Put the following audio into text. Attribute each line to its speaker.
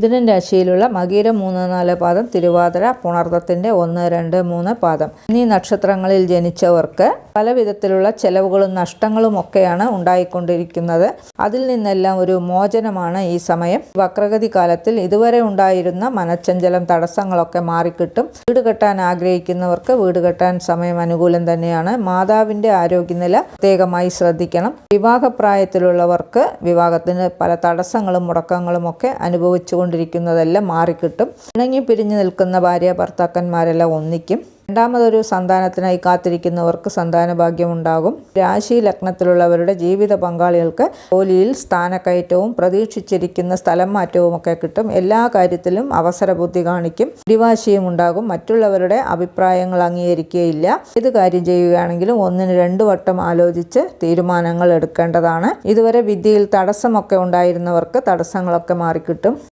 Speaker 1: മിഥുനൻ രാശിയിലുള്ള മകീരം 3, 4 പാദം, തിരുവാതിര, പുണർതത്തിന്റെ 1, 2, 3 പാദം എന്നീ നക്ഷത്രങ്ങളിൽ ജനിച്ചവർക്ക് പല വിധത്തിലുള്ള ചെലവുകളും നഷ്ടങ്ങളും ഒക്കെയാണ് ഉണ്ടായിക്കൊണ്ടിരിക്കുന്നത്. അതിൽ നിന്നെല്ലാം ഒരു മോചനമാണ് ഈ സമയം. വക്രഗതി കാലത്തിൽ ഇതുവരെ ഉണ്ടായിരുന്ന മനച്ചഞ്ചലം, തടസ്സങ്ങളൊക്കെ മാറിക്കിട്ടും. വീട് കെട്ടാൻ ആഗ്രഹിക്കുന്നവർക്ക് വീട് കെട്ടാൻ സമയം അനുകൂലം തന്നെയാണ്. മാതാവിന്റെ ആരോഗ്യനില പ്രത്യേകമായി ശ്രദ്ധിക്കണം. വിവാഹപ്രായത്തിലുള്ളവർക്ക് വിവാഹത്തിന് പല തടസ്സങ്ങളും മുടക്കങ്ങളും ഒക്കെ അനുഭവിച്ചുകൊണ്ടിരിക്കുന്നതെല്ലാം മാറിക്കിട്ടും. ഇണങ്ങി പിരിഞ്ഞു നിൽക്കുന്ന ഭാര്യ ഭർത്താക്കന്മാരെല്ലാം ഒന്നിക്കും. രണ്ടാമതൊരു സന്താനത്തിനായി കാത്തിരിക്കുന്നവർക്ക് സന്താന ഭാഗ്യമുണ്ടാകും. രാശി ലഗ്നത്തിലുള്ളവരുടെ ജീവിത പങ്കാളികൾക്ക് ജോലിയിൽ സ്ഥാനക്കയറ്റവും പ്രതീക്ഷിച്ചിരിക്കുന്ന സ്ഥലം മാറ്റവും ഒക്കെ കിട്ടും. എല്ലാ കാര്യത്തിലും അവസര ബുദ്ധി കാണിക്കും. പിടിവാശിയും ഉണ്ടാകും. മറ്റുള്ളവരുടെ അഭിപ്രായങ്ങൾ അംഗീകരിക്കുകയില്ല. ഏത് കാര്യം ചെയ്യുകയാണെങ്കിലും 1-2 വട്ടം ആലോചിച്ച് തീരുമാനങ്ങൾ എടുക്കേണ്ടതാണ്. ഇതുവരെ വിദ്യയിൽ തടസ്സമൊക്കെ ഉണ്ടായിരുന്നവർക്ക് തടസ്സങ്ങളൊക്കെ മാറിക്കിട്ടും.